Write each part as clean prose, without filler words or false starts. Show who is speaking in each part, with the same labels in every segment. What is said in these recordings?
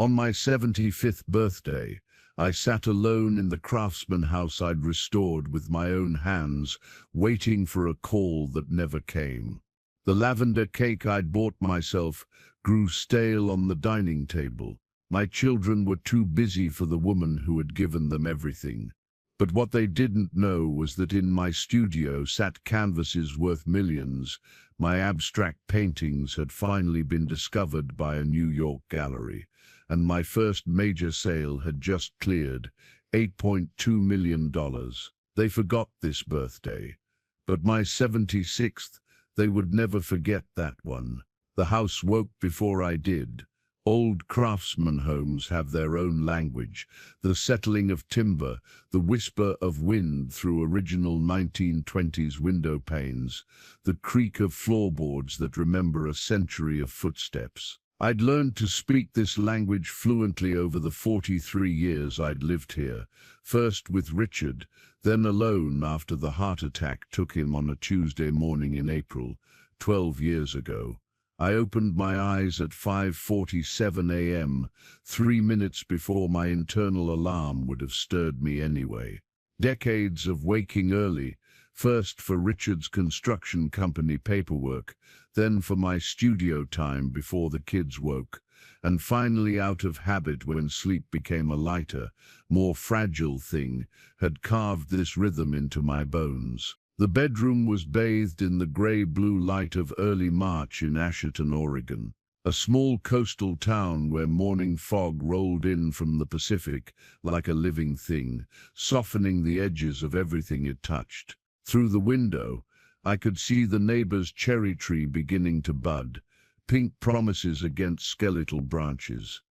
Speaker 1: On my 75th birthday, I sat alone in the craftsman house I'd restored with my own hands, waiting for a call that never came. The lavender cake I'd bought myself grew stale on the dining table. My children were too busy for the woman who had given them everything. But what they didn't know was that in my studio sat canvases worth millions. My abstract paintings had finally been discovered by a New York gallery, and my first major sale had just cleared $8.2 million. They forgot this birthday, but my 76th, they would never forget that one. The house woke before I did. Old craftsman homes have their own language, the settling of timber, the whisper of wind through original 1920s window panes, the creak of floorboards that remember a century of footsteps. I'd learned to speak this language fluently over the 43 years I'd lived here, first with Richard, then alone after the heart attack took him on a Tuesday morning in April, 12 years ago. I opened my eyes at 5:47 a.m., 3 minutes before my internal alarm would have stirred me anyway. Decades of waking early, first for Richard's construction company paperwork, then for my studio time before the kids woke, and finally out of habit when sleep became a lighter, more fragile thing, had carved this rhythm into my bones. The bedroom was bathed in the gray-blue light of early March in Asherton, Oregon, a small coastal town where morning fog rolled in from the Pacific like a living thing, softening the edges of everything it touched. Through the window, I could see the neighbor's cherry tree beginning to bud, pink promises against skeletal branches.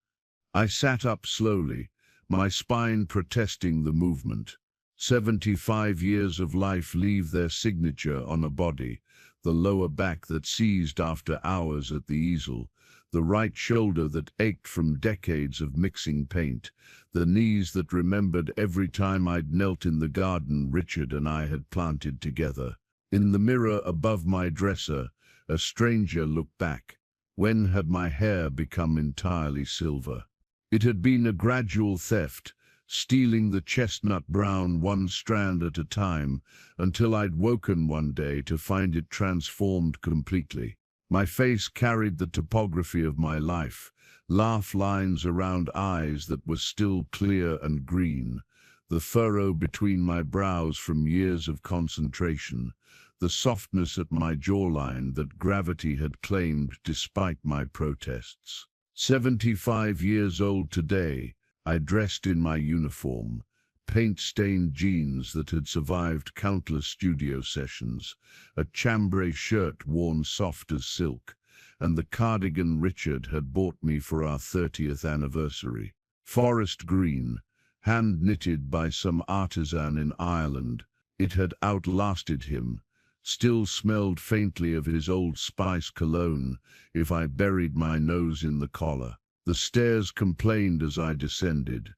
Speaker 1: I sat up slowly, my spine protesting the movement. 75 years of life leave their signature on a body, the lower back that seized after hours at the easel, the right shoulder that ached from decades of mixing paint, the knees that remembered every time I'd knelt in the garden Richard and I had planted together. In the mirror above my dresser, a stranger looked back. When had my hair become entirely silver? It had been a gradual theft, stealing the chestnut brown one strand at a time, until I'd woken one day to find it transformed completely. My face carried the topography of my life, laugh lines around eyes that were still clear and green, the furrow between my brows from years of concentration, the softness at my jawline that gravity had claimed despite my protests. 75 years old today, I dressed in my uniform, paint-stained jeans that had survived countless studio sessions, a chambray shirt worn soft as silk, and the cardigan Richard had bought me for our 30th anniversary. Forest green, hand-knitted by some artisan in Ireland, it had outlasted him, still smelled faintly of his Old Spice cologne if I buried my nose in the collar. The stairs complained as I descended,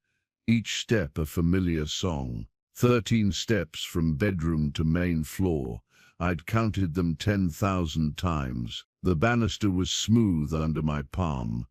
Speaker 1: each step a familiar song. 13 steps from bedroom to main floor. I'd counted them 10,000 times. The banister was smooth under my palm,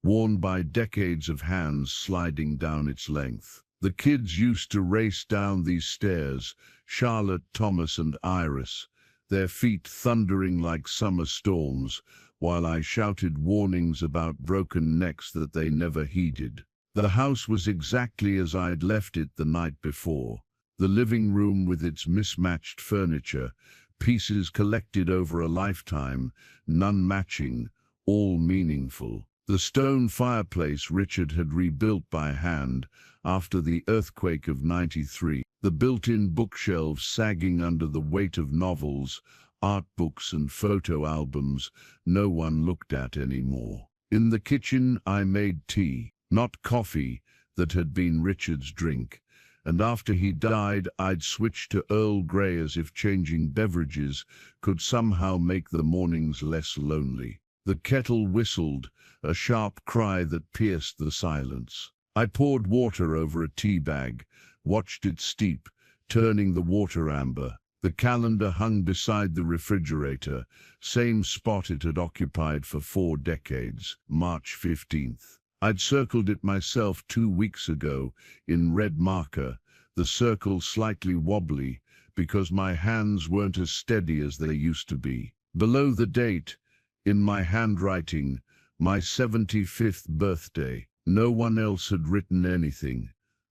Speaker 1: worn by decades of hands sliding down its length. The kids used to race down these stairs, Charlotte, Thomas, and Iris, their feet thundering like summer storms, while I shouted warnings about broken necks that they never heeded. The house was exactly as I'd left it the night before. The living room with its mismatched furniture, pieces collected over a lifetime, none matching, all meaningful. The stone fireplace Richard had rebuilt by hand after the earthquake of '93. The built-in bookshelves sagging under the weight of novels, art books and photo albums no one looked at anymore. In the kitchen I made tea, not coffee, that had been Richard's drink, and after he died I'd switched to Earl Grey as if changing beverages could somehow make the mornings less lonely. The kettle whistled, a sharp cry that pierced the silence. I poured water over a tea bag, watched it steep, turning the water amber. The calendar hung beside the refrigerator, same spot it had occupied for 4 decades, March 15th. I'd circled it myself 2 weeks ago in red marker, the circle slightly wobbly because my hands weren't as steady as they used to be. Below the date, in my handwriting, my 75th birthday. No one else had written anything.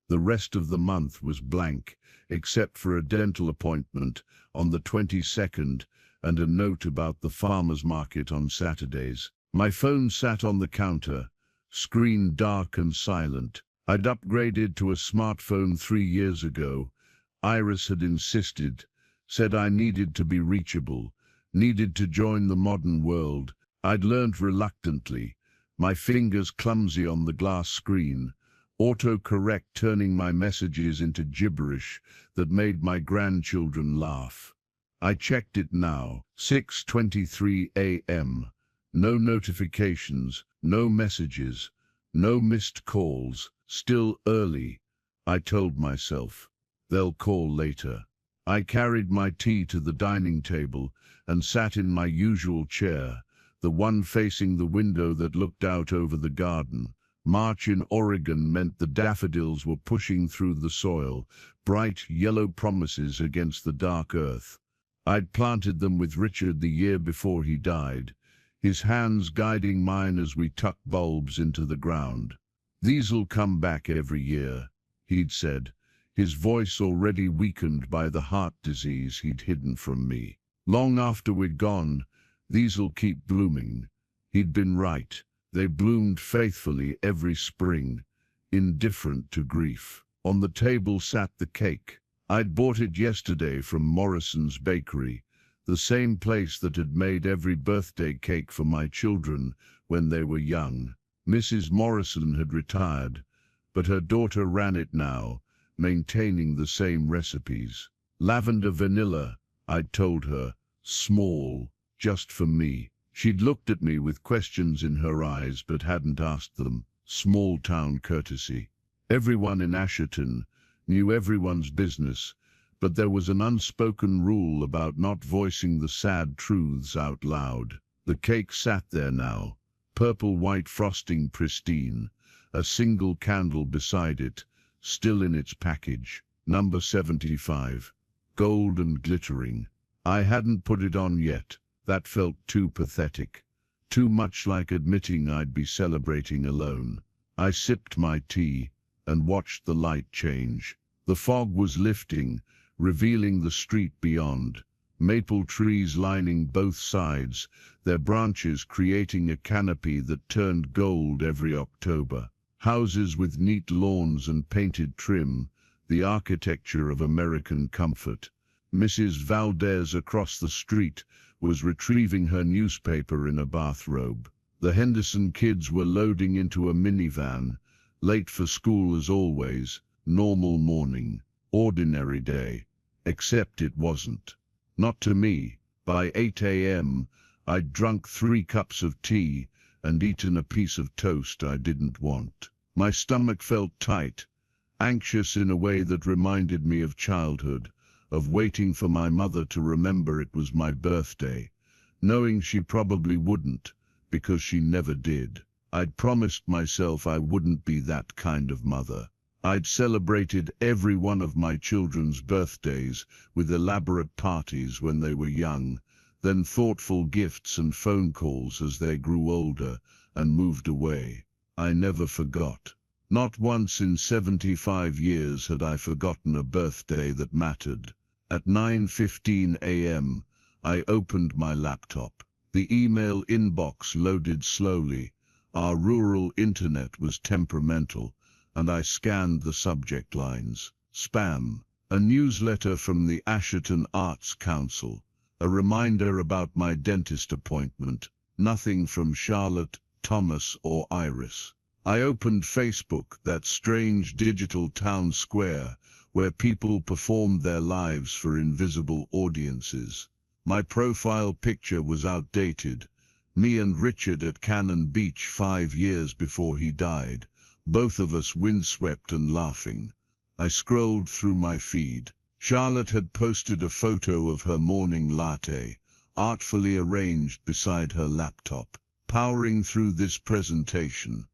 Speaker 1: The rest of the month was blank, except for a dental appointment on the 22nd and a note about the farmer's market on Saturdays. My phone sat on the counter, screen dark and silent. I'd upgraded to a smartphone 3 years ago. Iris had insisted, said I needed to be reachable, needed to join the modern world. I'd learned reluctantly, my fingers clumsy on the glass screen, autocorrect turning my messages into gibberish that made my grandchildren laugh. I checked it now, 6:23 a.m. No notifications, no messages, no missed calls, still early. I told myself, they'll call later. I carried my tea to the dining table and sat in my usual chair, the one facing the window that looked out over the garden. March in Oregon meant the daffodils were pushing through the soil, bright yellow promises against the dark earth. I'd planted them with Richard the year before he died, his hands guiding mine as we tucked bulbs into the ground. "These'll come back every year," he'd said, his voice already weakened by the heart disease he'd hidden from me. "Long after we'd gone, these'll keep blooming." He'd been right. They bloomed faithfully every spring, indifferent to grief. On the table sat the cake. I'd bought it yesterday from Morrison's bakery, the same place that had made every birthday cake for my children when they were young. Mrs. Morrison had retired, but her daughter ran it now, maintaining the same recipes. Lavender vanilla, I'd told her, small, just for me. She'd looked at me with questions in her eyes but hadn't asked them. Small town courtesy. Everyone in Asherton knew everyone's business, but there was an unspoken rule about not voicing the sad truths out loud. The cake sat there now, purple-white frosting pristine, a single candle beside it, still in its package, number 75, gold and glittering. I hadn't put it on yet. That felt too pathetic, too much like admitting I'd be celebrating alone. I sipped my tea and watched the light change. The fog was lifting, revealing the street beyond. Maple trees lining both sides, their branches creating a canopy that turned gold every October. Houses with neat lawns and painted trim, the architecture of American comfort. Mrs. Valdez across the street was retrieving her newspaper in a bathrobe. The Henderson kids were loading into a minivan, late for school as always. Normal morning, ordinary day, except it wasn't. Not to me. By 8 a.m., I'd drunk 3 cups of tea and eaten a piece of toast I didn't want. My stomach felt tight, anxious in a way that reminded me of childhood, of waiting for my mother to remember it was my birthday, knowing she probably wouldn't, because she never did. I'd promised myself I wouldn't be that kind of mother. I'd celebrated every one of my children's birthdays with elaborate parties when they were young, then thoughtful gifts and phone calls as they grew older and moved away. I never forgot. Not once in 75 years had I forgotten a birthday that mattered. At 9:15 a.m., I opened my laptop. The email inbox loaded slowly. Our rural internet was temperamental, and I scanned the subject lines. Spam. A newsletter from the Asherton Arts Council. A reminder about my dentist appointment. Nothing from Charlotte, Thomas, or Iris. I opened Facebook, that strange digital town square where people performed their lives for invisible audiences. My profile picture was outdated. Me and Richard at Cannon Beach 5 years before he died, both of us windswept and laughing. I scrolled through my feed. Charlotte had posted a photo of her morning latte, artfully arranged beside her laptop. Powering through this presentation.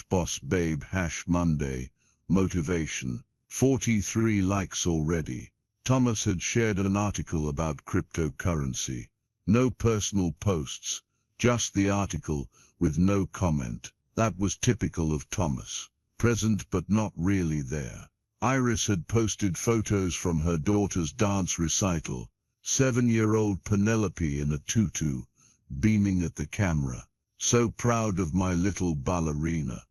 Speaker 1: #boss babe #Monday, motivation. 43 likes already. Thomas had shared an article about cryptocurrency. No personal posts, just the article, with no comment. That was typical of Thomas. Present but not really there. Iris had posted photos from her daughter's dance recital. 7-year-old Penelope in a tutu, beaming at the camera. So proud of my little ballerina.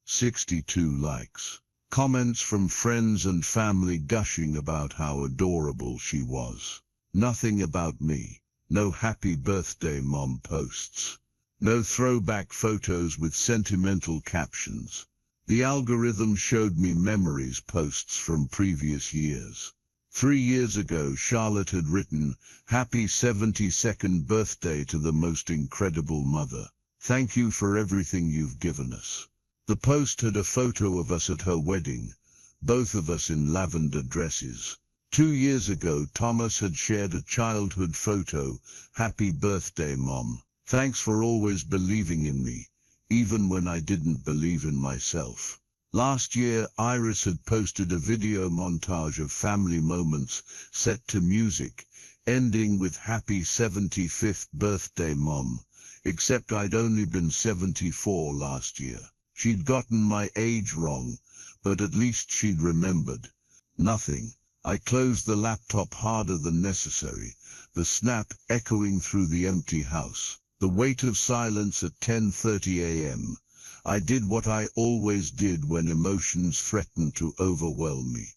Speaker 1: 62 likes. Comments from friends and family gushing about how adorable she was. Nothing about me. No happy birthday mom posts. No throwback photos with sentimental captions. The algorithm showed me memories posts from previous years. 3 years ago, Charlotte had written, "Happy 72nd birthday to the most incredible mother. Thank you for everything you've given us." The post had a photo of us at her wedding, both of us in lavender dresses. 2 years ago, Thomas had shared a childhood photo, "Happy birthday, Mom. Thanks for always believing in me, even when I didn't believe in myself." Last year, Iris had posted a video montage of family moments set to music, ending with "Happy 75th birthday, Mom," except I'd only been 74 last year. She'd gotten my age wrong, but at least she'd remembered. Nothing. I closed the laptop harder than necessary, the snap echoing through the empty house. The weight of silence at 10:30 a.m. I did what I always did when emotions threatened to overwhelm me.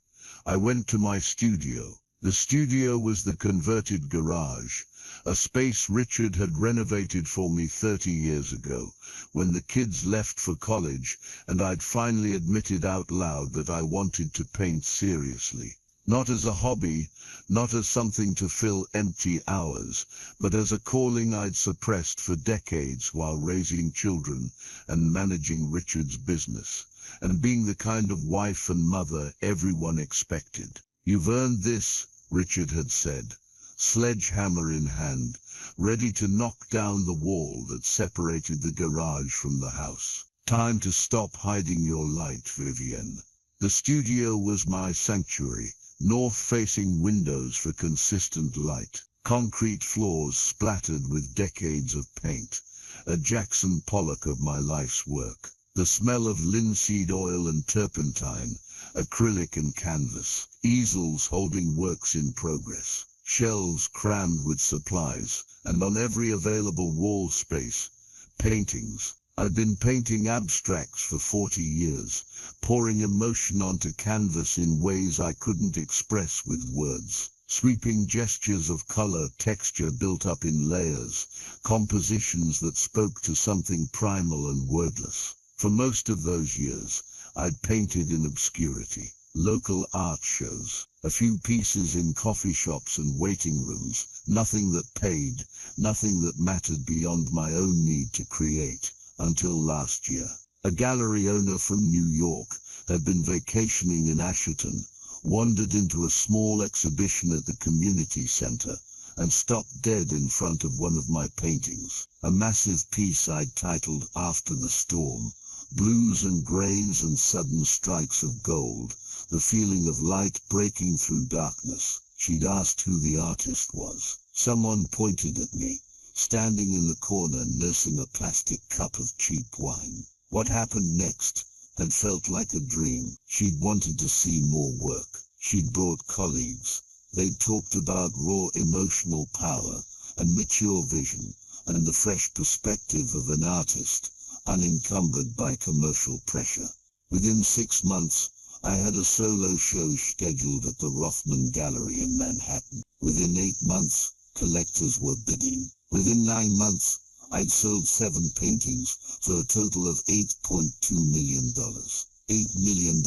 Speaker 1: I went to my studio. The studio was the converted garage, a space Richard had renovated for me 30 years ago, when the kids left for college, and I'd finally admitted out loud that I wanted to paint seriously. Not as a hobby, not as something to fill empty hours, but as a calling I'd suppressed for decades while raising children and managing Richard's business, and being the kind of wife and mother everyone expected. "You've earned this," Richard had said, sledgehammer in hand, ready to knock down the wall that separated the garage from the house. "Time to stop hiding your light, Vivienne." The studio was my sanctuary. North-facing windows for consistent light, concrete floors splattered with decades of paint, a Jackson Pollock of my life's work. The smell of linseed oil and turpentine, acrylic and canvas, easels holding works in progress, shelves crammed with supplies, and on every available wall space, paintings. I'd been painting abstracts for 40 years, pouring emotion onto canvas in ways I couldn't express with words. Sweeping gestures of color, texture built up in layers, compositions that spoke to something primal and wordless. For most of those years, I'd painted in obscurity. Local art shows, a few pieces in coffee shops and waiting rooms, nothing that paid, nothing that mattered beyond my own need to create. Until last year, a gallery owner from New York had been vacationing in Asherton, wandered into a small exhibition at the community center, and stopped dead in front of one of my paintings, a massive piece I'd titled "After the Storm." Blues and grays and sudden strikes of gold, the feeling of light breaking through darkness. She'd asked who the artist was. Someone pointed at me, standing in the corner nursing a plastic cup of cheap wine. What happened next had felt like a dream. She'd wanted to see more work. She'd brought colleagues. They'd talked about raw emotional power and mature vision and the fresh perspective of an artist, unencumbered by commercial pressure. Within 6 months, I had a solo show scheduled at the Rothman Gallery in Manhattan. Within 8 months, collectors were bidding. Within 9 months, I'd sold 7 paintings for a total of $8.2 million. $8 million.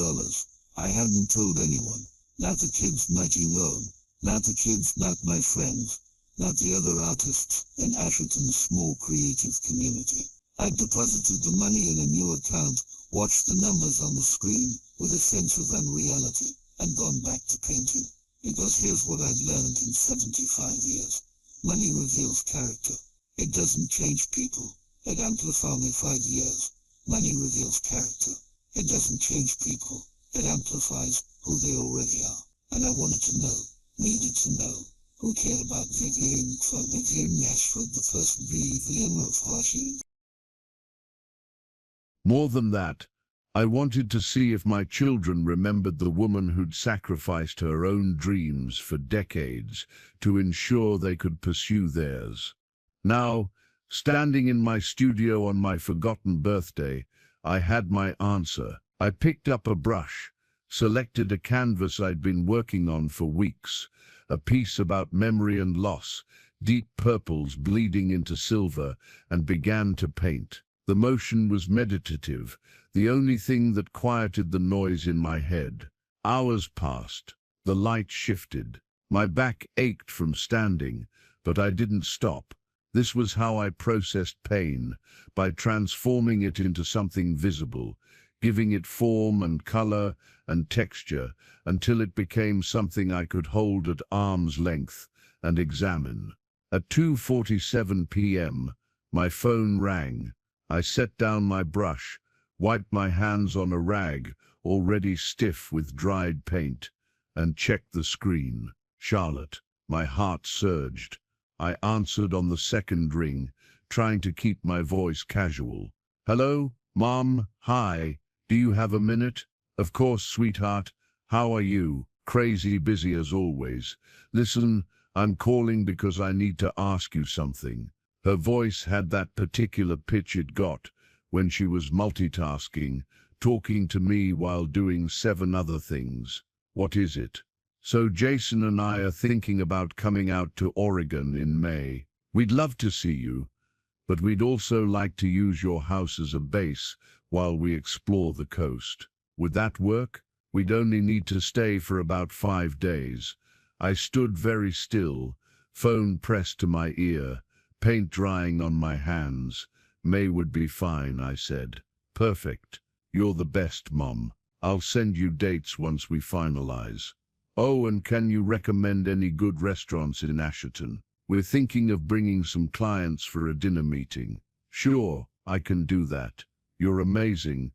Speaker 1: I hadn't told anyone. Not the kids not you own. Not the kids, not my friends. Not the other artists in Asherton's small creative community. I'd deposited the money in a new account, watched the numbers on the screen with a sense of unreality, and gone back to painting. Because here's what I'd learned in 75 years. Money reveals character. It doesn't change people. It amplifies 5 years.
Speaker 2: Money reveals character. It doesn't change people. It amplifies who they already are. And I wanted to know, needed to know, who cared about Vivian for Vivian Ashford, the first Vivian of Washington?
Speaker 1: More than that, I wanted to see if my children remembered the woman who'd sacrificed her own dreams for decades to ensure they could pursue theirs. Now, standing in my studio on my forgotten birthday, I had my answer. I picked up a brush, selected a canvas I'd been working on for weeks, a piece about memory and loss, deep purples bleeding into silver, and began to paint. The motion was meditative, the only thing that quieted the noise in my head. Hours passed. The light shifted. My back ached from standing, but I didn't stop. This was how I processed pain, by transforming it into something visible, giving it form and color and texture until it became something I could hold at arm's length and examine. At 2:47 p.m., my phone rang. I set down my brush, wiped my hands on a rag already stiff with dried paint, and checked the screen. Charlotte. My heart surged. I answered on the second ring, trying to keep my voice casual. Hello, Mom? Hi. Do you have a minute? Of course, sweetheart. How are you? Crazy busy as always. Listen, I'm calling because I need to ask you something. Her voice had that particular pitch it got when she was multitasking, talking to me while doing 7 other things. What is it? So Jason and I are thinking about coming out to Oregon in May. We'd love to see you, but we'd also like to use your house as a base while we explore the coast. Would that work? We'd only need to stay for about 5 days. I stood very still, phone pressed to my ear, paint drying on my hands. May would be fine, I said. Perfect. You're the best, Mom. I'll send you dates once we finalize. Oh, and can you recommend any good restaurants in Asherton? We're thinking of bringing some clients for a dinner meeting. Sure, I can do that. You're amazing.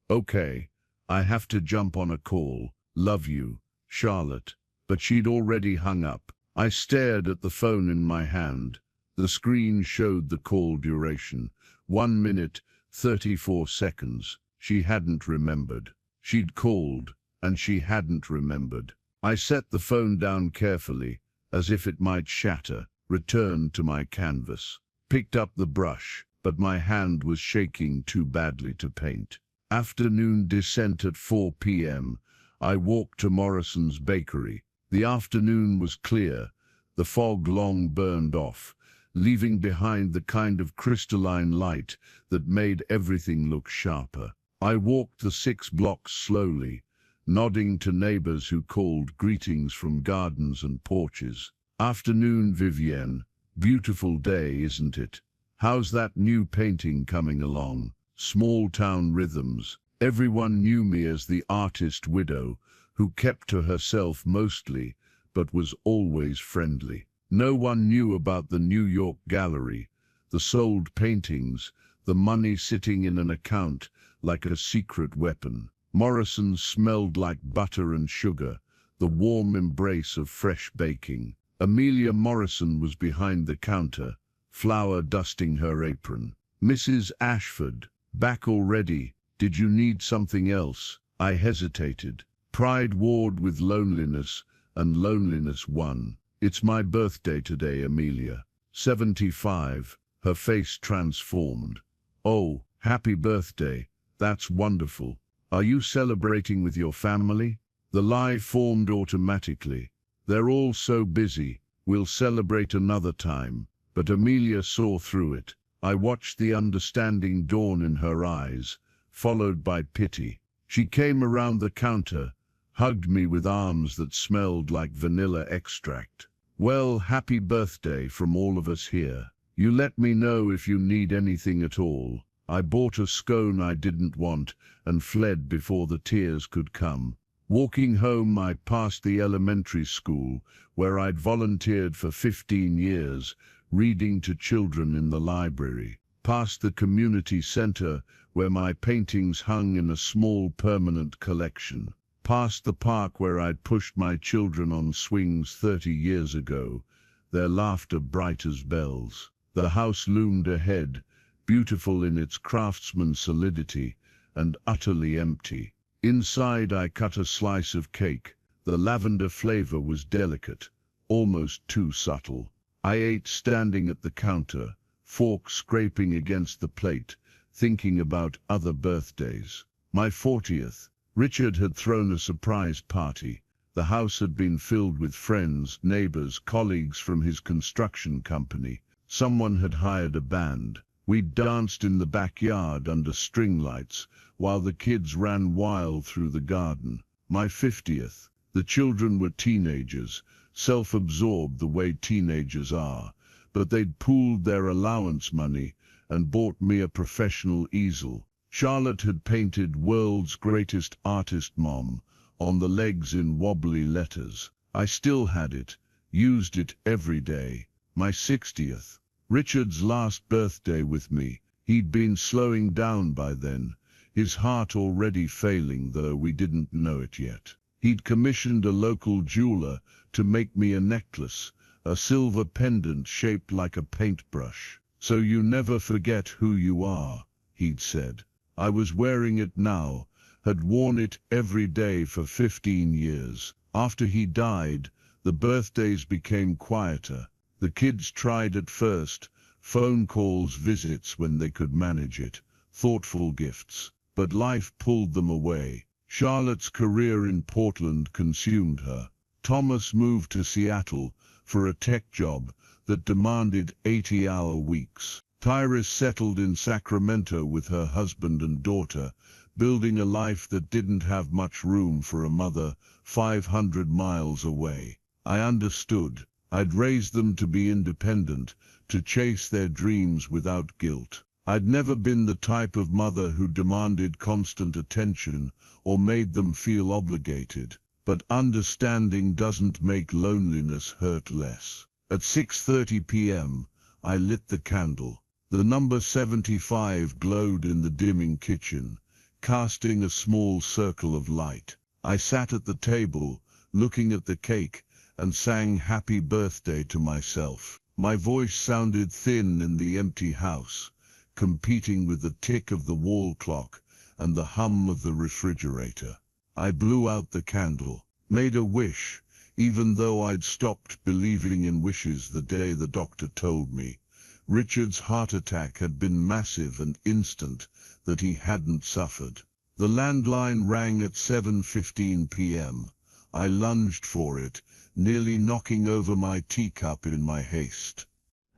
Speaker 1: Okay, I have to jump on a call. Love you, Charlotte. But she'd already hung up. I stared at the phone in my hand. The screen showed the call duration. 1 minute, 34 seconds. She hadn't remembered. She'd called, and she hadn't remembered. I set the phone down carefully, as if it might shatter, returned to my canvas, picked up the brush, but my hand was shaking too badly to paint. Afternoon descent at 4 p.m. I walked to Morrison's bakery. The afternoon was clear, the fog long burned off, leaving behind the kind of crystalline light that made everything look sharper. I walked the 6 blocks slowly, nodding to neighbors who called greetings from gardens and porches. Afternoon, Vivienne. Beautiful day, isn't it? How's that new painting coming along? Small town rhythms. Everyone knew me as the artist widow, who kept to herself mostly, but was always friendly. No one knew about the New York gallery, the sold paintings, the money sitting in an account like a secret weapon. Morrison smelled like butter and sugar, the warm embrace of fresh baking. Amelia Morrison was behind the counter, flour dusting her apron. Mrs. Ashford, back already? Did you need something else? I hesitated. Pride warred with loneliness, and loneliness won. It's my birthday today, Amelia. 75. Her face transformed. Oh, happy birthday. That's wonderful. Are you celebrating with your family? The lie formed automatically. They're all so busy. We'll celebrate another time. But Amelia saw through it. I watched the understanding dawn in her eyes, followed by pity. She came around the counter, hugged me with arms that smelled like vanilla extract. Well, happy birthday from all of us here. You let me know if you need anything at all. I bought a scone I didn't want and fled before the tears could come. Walking home, I passed the elementary school where I'd volunteered for 15 years, reading to children in the library. past the community center where my paintings hung in a small permanent collection, past the park where I'd pushed my children on swings 30 years ago, their laughter bright as bells. The house loomed ahead, beautiful in its craftsman solidity and utterly empty. Inside I cut a slice of cake. The lavender flavor was delicate, almost too subtle. I ate standing at the counter, fork scraping against the plate, thinking about other birthdays. My 40th. Richard had thrown a surprise party. The house had been filled with friends, neighbors, colleagues from his construction company. Someone had hired a band. We danced in the backyard under string lights, while the kids ran wild through the garden. My 50th. The children were teenagers, self-absorbed the way teenagers are, but they'd pooled their allowance money and bought me a professional easel. Charlotte had painted "World's Greatest Artist Mom" on the legs in wobbly letters. I still had it, used it every day. My 60th. Richard's last birthday with me. He'd been slowing down by then, his heart already failing, though we didn't know it yet. He'd commissioned a local jeweler to make me a necklace, a silver pendant shaped like a paintbrush. "So you never forget who you are," he'd said. I was wearing it now, had worn it every day for 15 years. After he died, the birthdays became quieter. The kids tried at first, phone calls, visits when they could manage it, thoughtful gifts. But life pulled them away. Charlotte's career in Portland consumed her. Thomas moved to Seattle for a tech job that demanded 80-hour weeks. Tyrus settled in Sacramento with her husband and daughter, building a life that didn't have much room for a mother 500 miles away. I understood. I'd raised them to be independent, to chase their dreams without guilt. I'd never been the type of mother who demanded constant attention or made them feel obligated. But understanding doesn't make loneliness hurt less. At 6:30 p.m., I lit the candle. The number 75 glowed in the dimming kitchen, casting a small circle of light. I sat at the table, looking at the cake, and sang happy birthday to myself. My voice sounded thin in the empty house, competing with the tick of the wall clock and the hum of the refrigerator. I blew out the candle, made a wish, even though I'd stopped believing in wishes the day the doctor told me Richard's heart attack had been massive and instant, that he hadn't suffered. The landline rang at 7:15 p.m. I lunged for it, nearly knocking over my teacup in my haste.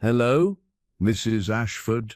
Speaker 1: "Hello, Mrs. Ashford?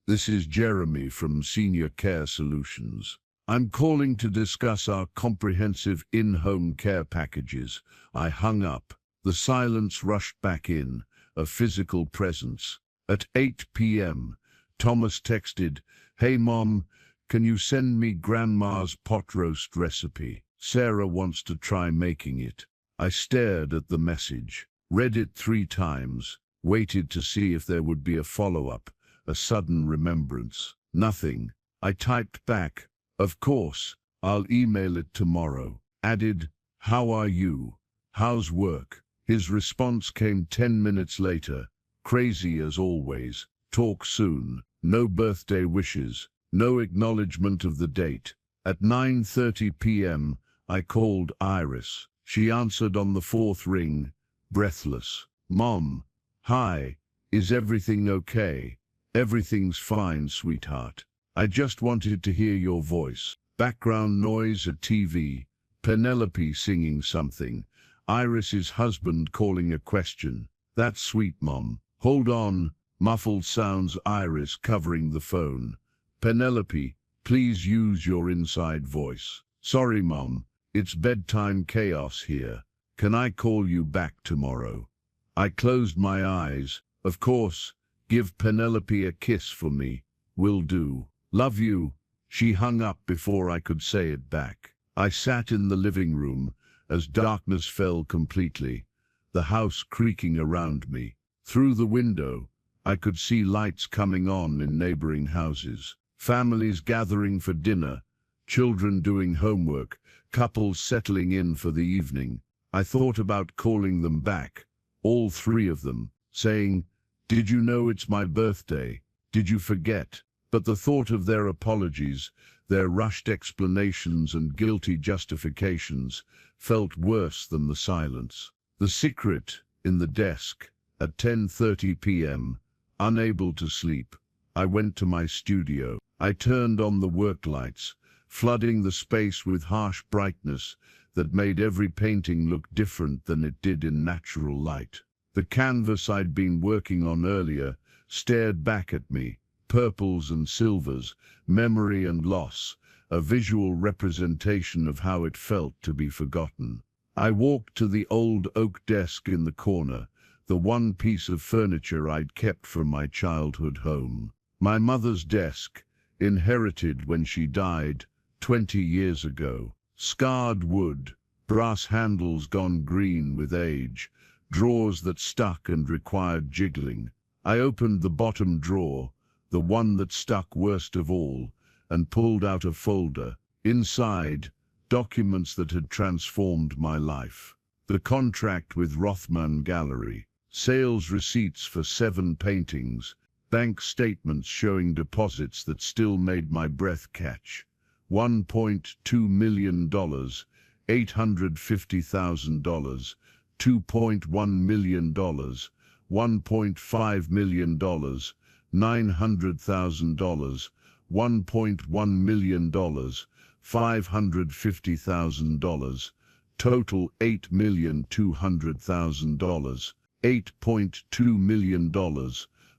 Speaker 1: This is Jeremy from Senior Care Solutions. I'm calling to discuss our comprehensive in-home care packages." I hung up. The silence rushed back in, a physical presence. At 8 p.m., Thomas texted, "Hey Mom, can you send me Grandma's pot roast recipe? Sarah wants to try making it." I stared at the message, read it 3 times, waited to see if there would be a follow-up, a sudden remembrance. Nothing. I typed back, "Of course, I'll email it tomorrow." Added, "How are you? How's work?" His response came 10 minutes later, crazy as always. "Talk soon." No birthday wishes, no acknowledgement of the date. At 9:30 p.m., I called Iris. She answered on the 4th ring, breathless. "Mom, hi, is everything okay?" "Everything's fine, sweetheart. I just wanted to hear your voice." Background noise at TV, Penelope singing something, Iris's husband calling a question. "That's sweet, Mom. Hold on." Muffled sounds, Iris covering the phone. "Penelope, please use your inside voice." "Sorry, Mom. It's bedtime chaos here. Can I call you back tomorrow?" I closed my eyes. "Of course. Give Penelope a kiss for me." "Will do. Love you." She hung up before I could say it back. I sat in the living room as darkness fell completely, the house creaking around me. Through the window, I could see lights coming on in neighboring houses, families gathering for dinner, children doing homework, couples settling in for the evening. I thought about calling them back, all three of them, saying, "Did you know it's my birthday? Did you forget?" But the thought of their apologies, their rushed explanations and guilty justifications felt worse than the silence. The secret in the desk at 10:30 p.m., unable to sleep, I went to my studio. I turned on the work lights, flooding the space with harsh brightness that made every painting look different than it did in natural light. The canvas I'd been working on earlier stared back at me, purples and silvers, memory and loss, a visual representation of how it felt to be forgotten. I walked to the old oak desk in the corner, the one piece of furniture I'd kept from my childhood home. My mother's desk, inherited when she died 20 years ago. Scarred wood, brass handles gone green with age, drawers that stuck and required jiggling. I opened the bottom drawer, the one that stuck worst of all, and pulled out a folder. Inside, documents that had transformed my life. The contract with Rothman Gallery, sales receipts for 7 paintings, bank statements showing deposits that still made my breath catch. $1.2 million, $850,000, $2.1 million, $1.5 million, $900,000, $1.1 million, $550,000, total $8,200,000, $8.2 million,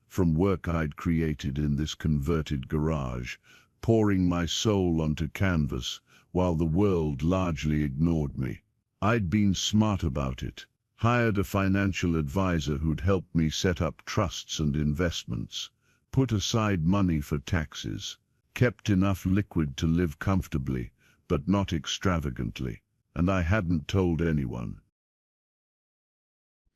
Speaker 1: from work I'd created in this converted garage, pouring my soul onto canvas while the world largely ignored me. I'd been smart about it, hired a financial advisor who'd helped me set up trusts and investments, put aside money for taxes, kept enough liquid to live comfortably, but not extravagantly, and I hadn't told anyone.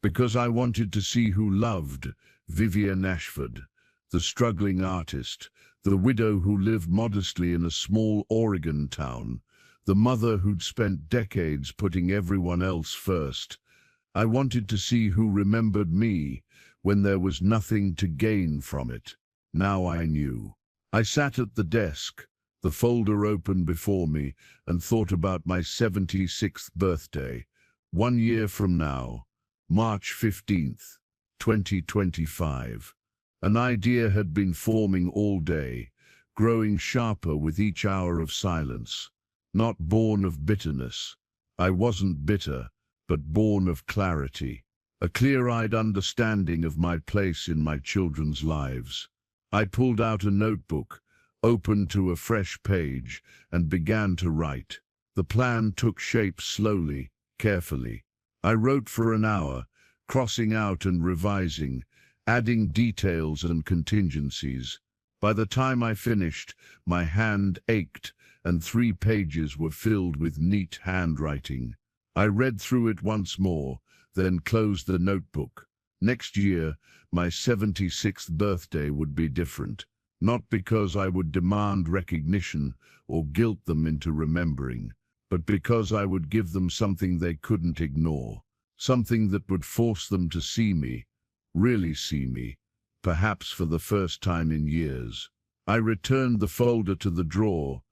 Speaker 1: Because I wanted to see who loved Vivian Ashford, the struggling artist, the widow who lived modestly in a small Oregon town, the mother who'd spent decades putting everyone else first. I wanted to see who remembered me when there was nothing to gain from it. Now I knew. I sat at the desk, the folder open before me, and thought about my 76th birthday, 1 year from now, March 15th, 2025. An idea had been forming all day, growing sharper with each hour of silence. Not born of bitterness. I wasn't bitter, but born of clarity. A clear-eyed understanding of my place in my children's lives. I pulled out a notebook, opened to a fresh page, and began to write. The plan took shape slowly, carefully. I wrote for an hour, crossing out and revising, adding details and contingencies. By the time I finished, my hand ached, and 3 pages were filled with neat handwriting. I read through it once more, then closed the notebook. Next year, my 76th birthday would be different, not because I would demand recognition or guilt them into remembering, but because I would give them something they couldn't ignore, something that would force them to see me, really see me, perhaps for the first time in years. I returned the folder to the drawer,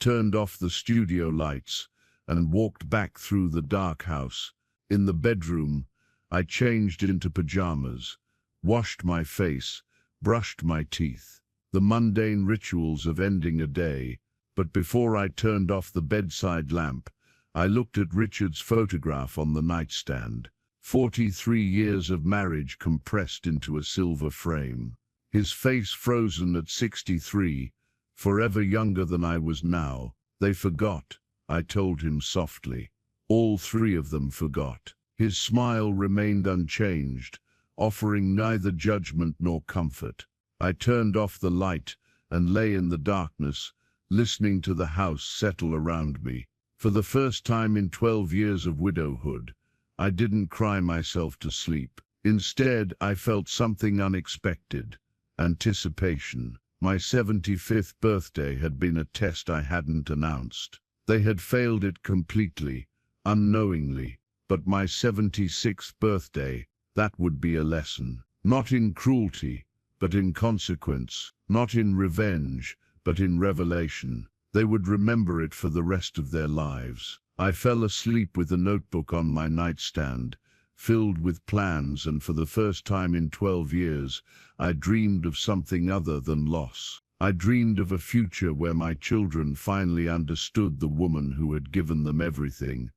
Speaker 1: turned off the studio lights, and walked back through the dark house. In the bedroom, I changed into pajamas, washed my face, brushed my teeth, the mundane rituals of ending a day. But before I turned off the bedside lamp, I looked at Richard's photograph on the nightstand. 43 years of marriage compressed into a silver frame. His face frozen at 63, forever younger than I was now. They forgot, I told him softly. All 3 of them forgot. His smile remained unchanged, offering neither judgment nor comfort. I turned off the light and lay in the darkness, listening to the house settle around me. For the first time in 12 years of widowhood, I didn't cry myself to sleep. Instead, I felt something unexpected. Anticipation. My 75th birthday had been a test I hadn't announced. They had failed it completely, unknowingly. But my 76th birthday, that would be a lesson. Not in cruelty, but in consequence. Not in revenge, but in revelation. They would remember it for the rest of their lives. I fell asleep with a notebook on my nightstand, filled with plans, and for the first time in 12 years, I dreamed of something other than loss. I dreamed of a future where my children finally understood the woman who had given them everything,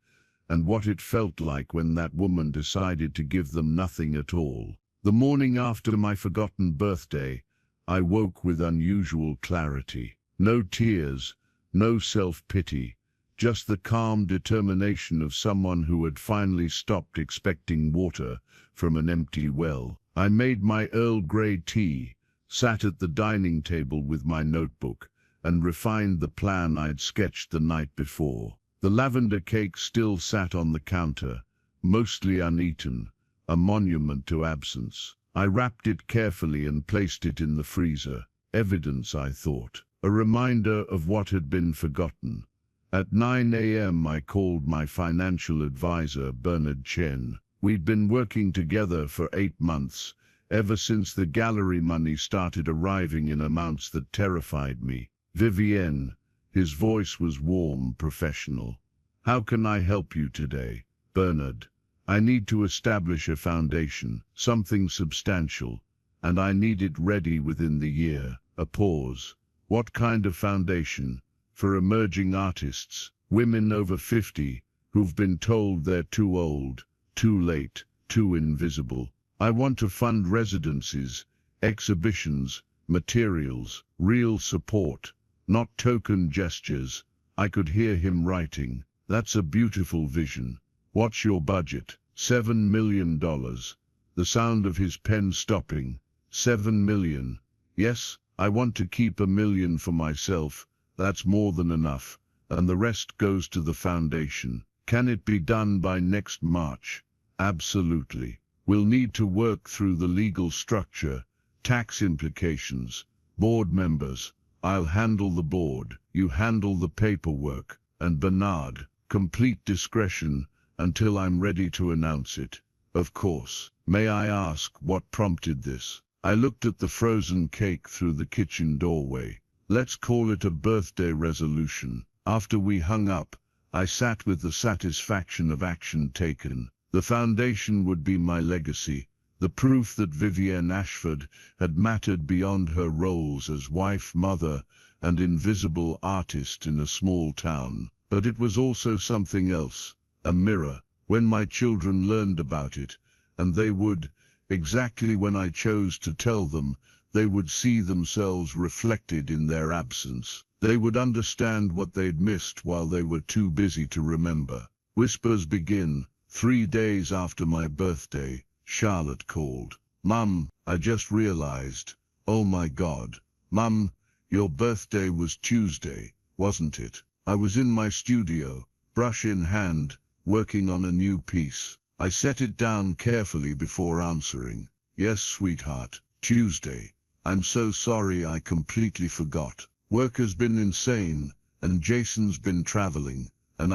Speaker 1: and what it felt like when that woman decided to give them nothing at all. The morning after my forgotten birthday, I woke with unusual clarity. No tears, no self-pity, just the calm determination of someone who had finally stopped expecting water from an empty well. I made my Earl Grey tea, sat at the dining table with my notebook, and refined the plan I'd sketched the night before. The lavender cake still sat on the counter, mostly uneaten, a monument to absence. I wrapped it carefully and placed it in the freezer. Evidence, I thought, a reminder of what had been forgotten. At 9 a.m. I called my financial advisor, Bernard Chen. We'd been working together for 8 months, ever since the gallery money started arriving in amounts that terrified me. Vivienne, his voice was warm, professional. How can I help you today? Bernard, I need to establish a foundation, something substantial, and I need it ready within the year. A pause. What kind of foundation? For emerging artists, women over 50, who've been told they're too old, too late, too invisible. I want to fund residencies, exhibitions, materials, real support, not token gestures. I could hear him writing. That's a beautiful vision. What's your budget? $7 million. The sound of his pen stopping. 7 million. Yes, I want to keep $1 million for myself. That's more than enough, and the rest goes to the foundation. Can it be done by next March? Absolutely. We'll need to work through the legal structure, tax implications, board members. I'll handle the board, you handle the paperwork, and Bernard, complete discretion until I'm ready to announce it. Of course. May I ask what prompted this? I looked at the frozen cake through the kitchen doorway. Let's call it a birthday resolution. After we hung up, I sat with the satisfaction of action taken. The foundation would be my legacy, the proof that Vivienne Ashford had mattered beyond her roles as wife, mother, and invisible artist in a small town. But it was also something else, a mirror. When my children learned about it, and they would, exactly when I chose to tell them, they would see themselves reflected in their absence. They would understand what they'd missed while they were too busy to remember. Whispers begin. 3 days after my birthday, Charlotte called. Mum, I just realized. Oh my God. Mum, your birthday was Tuesday, wasn't it? I was in my studio, brush in hand, working on a new piece. I set it down carefully before answering. Yes, sweetheart, Tuesday. I'm so sorry, I completely forgot. Work has been insane, and Jason's been traveling, and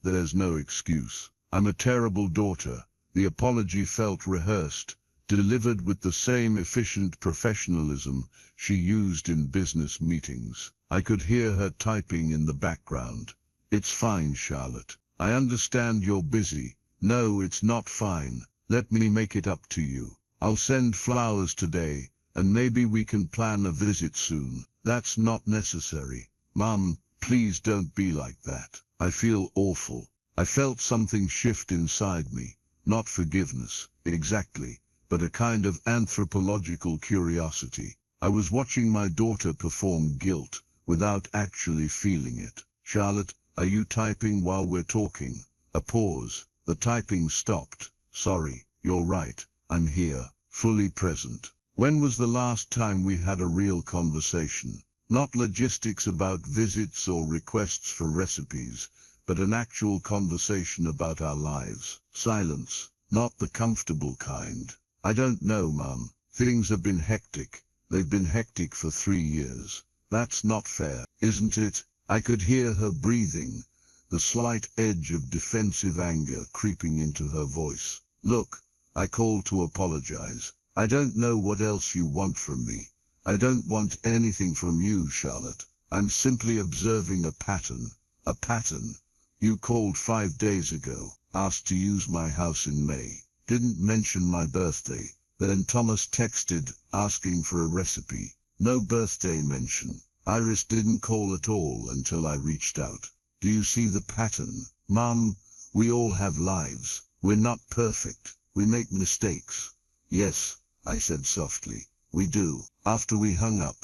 Speaker 1: there's no excuse. I'm a terrible daughter. The apology felt rehearsed, delivered with the same efficient professionalism she used in business meetings. I could hear her typing in the background. It's fine, Charlotte. I understand you're busy. No, it's not fine. Let me make it up to you. I'll send flowers today, and maybe we can plan a visit soon. That's not necessary. Mum, please don't be like that. I feel awful. I felt something shift inside me. Not forgiveness, exactly, but a kind of anthropological curiosity. I was watching my daughter perform guilt, without actually feeling it. Charlotte, are you typing while we're talking? A pause. The typing stopped. Sorry, you're right. I'm here, fully present. When was the last time we had a real conversation? Not logistics about visits or requests for recipes, but an actual conversation about our lives. Silence, not the comfortable kind. I don't know, Mum. Things have been hectic. They've been hectic for 3 years. That's not fair, isn't it? I could hear her breathing, the slight edge of defensive anger creeping into her voice. Look, I called to apologize. I don't know what else you want from me. I don't want anything from you, Charlotte. I'm simply observing a pattern. A pattern. You called 5 days ago, asked to use my house in May. Didn't mention my birthday. Then Thomas texted, asking for a recipe. No birthday mention. Iris didn't call at all until I reached out. Do you see the pattern? Mum, we all have lives. We're not perfect. We make mistakes. Yes, I said softly. We do. After we hung up,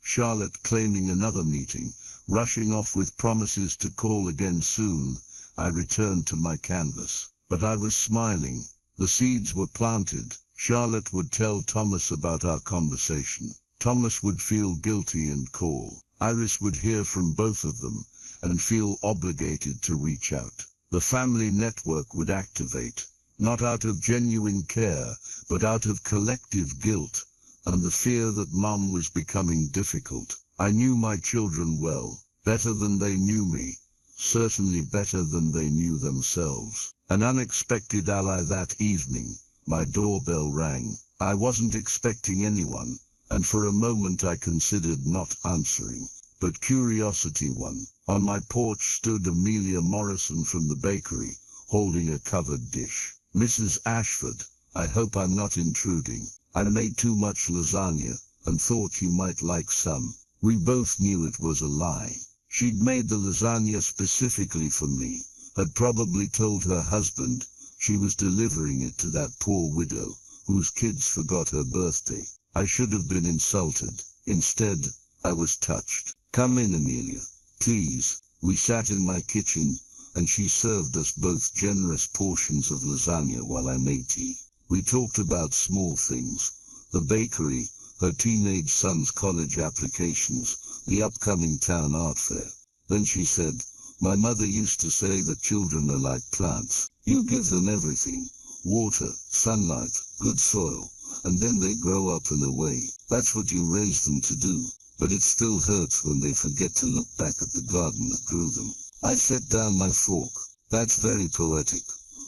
Speaker 1: Charlotte claiming another meeting, rushing off with promises to call again soon, I returned to my canvas. But I was smiling. The seeds were planted. Charlotte would tell Thomas about our conversation. Thomas would feel guilty and call. Iris would hear from both of them and feel obligated to reach out. The family network would activate, not out of genuine care, but out of collective guilt and the fear that Mum was becoming difficult. I knew my children well, better than they knew me, certainly better than they knew themselves. An unexpected ally that evening. My doorbell rang. I wasn't expecting anyone, and for a moment I considered not answering. But curiosity won. On my porch stood Amelia Morrison from the bakery, holding a covered dish. Mrs. Ashford, I hope I'm not intruding. I made too much lasagna, and thought you might like some. We both knew it was a lie. She'd made the lasagna specifically for me, had probably told her husband she was delivering it to that poor widow, whose kids forgot her birthday. I should have been insulted. Instead, I was touched. Come in, Amelia, please. We sat in my kitchen, and she served us both generous portions of lasagna while I made tea. We talked about small things, the bakery, her teenage son's college applications, the upcoming town art fair. Then she said, my mother used to say that children are like plants. You give them everything, water, sunlight, good soil, and then they grow up and away. That's what you raise them to do. But it still hurts when they forget to look back at the garden that grew them. I set down my fork. That's very poetic.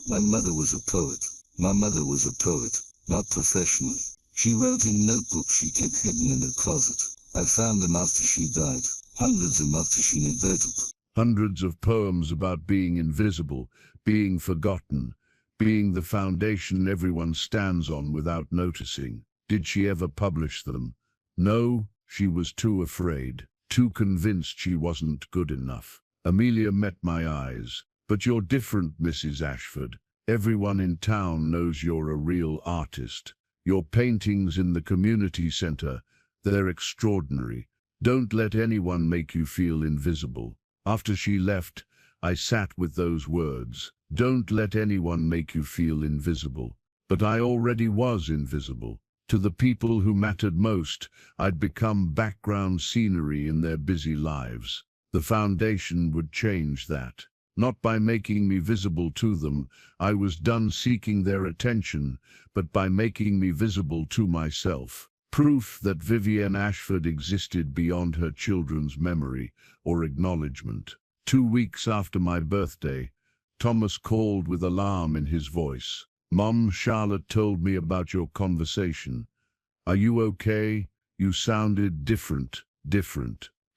Speaker 1: My mother was a poet. My mother was a poet, not professionally. She wrote in notebooks she kept hidden in her closet. I found them after she died. Hundreds of them after she invented. Hundreds of poems about being invisible, being forgotten, being the foundation everyone stands on without noticing. Did she ever publish them? No, she was too afraid, too convinced she wasn't good enough. Amelia met my eyes. But you're different, Mrs. Ashford. Everyone in town knows you're a real artist. Your paintings in the community center, they're extraordinary. Don't let anyone make you feel invisible. After she left, I sat with those words. Don't let anyone make you feel invisible. But I already was invisible. To the people who mattered most, I'd become background scenery in their busy lives. The foundation would change that. Not by making me visible to them, I was done seeking their attention, but by making me visible to myself. Proof that Vivienne Ashford existed beyond her children's memory or acknowledgement. 2 weeks after my birthday, Thomas called with alarm in his voice. Mom, Charlotte told me about your conversation. Are you okay? You sounded different.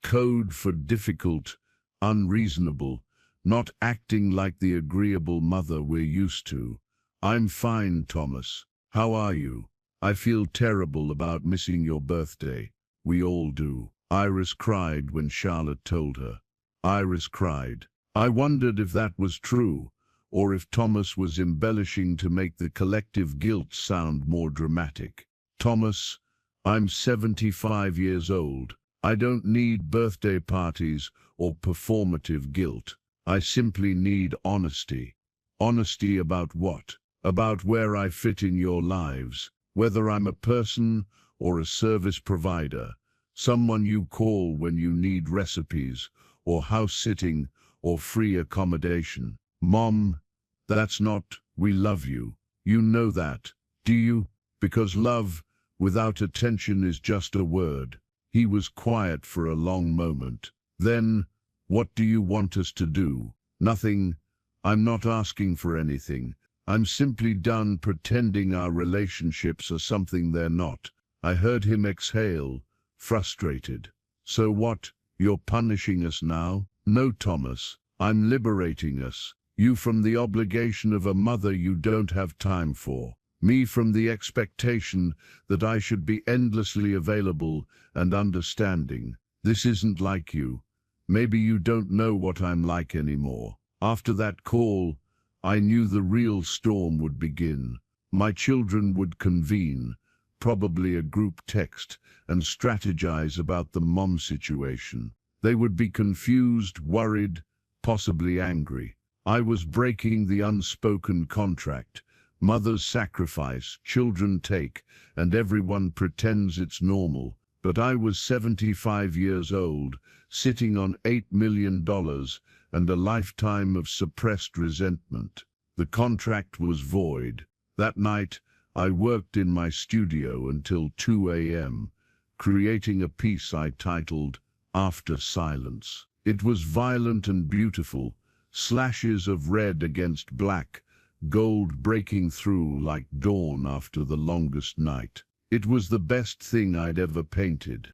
Speaker 1: Code for difficult, unreasonable, not acting like the agreeable mother we're used to. I'm fine, Thomas. How are you? I feel terrible about missing your birthday. We all do. Iris cried when Charlotte told her. Iris cried. I wondered if that was true, or if Thomas was embellishing to make the collective guilt sound more dramatic. Thomas, I'm 75 years old. I don't need birthday parties or performative guilt. I simply need honesty. Honesty about what? About where I fit in your lives, whether I'm a person or a service provider, someone you call when you need recipes, or house sitting, or free accommodation. Mom, that's not, we love you. You know that, do you? Because love without attention is just a word. He was quiet for a long moment. Then, what do you want us to do? Nothing. I'm not asking for anything. I'm simply done pretending our relationships are something they're not. I heard him exhale, frustrated. So what? You're punishing us now? No, Thomas. I'm liberating us. You from the obligation of a mother you don't have time for. Me from the expectation that I should be endlessly available and understanding. This isn't like you. Maybe you don't know what I'm like anymore. After that call, I knew the real storm would begin. My children would convene, probably a group text, and strategize about the mom situation. They would be confused, worried, possibly angry. I was breaking the unspoken contract. Mothers sacrifice, children take, and everyone pretends it's normal. But I was 75 years old, sitting on $8 million and a lifetime of suppressed resentment. The contract was void. That night, I worked in my studio until 2 a.m., creating a piece I titled After Silence. It was violent and beautiful, slashes of red against black, gold breaking through like dawn after the longest night. It was the best thing I'd ever painted.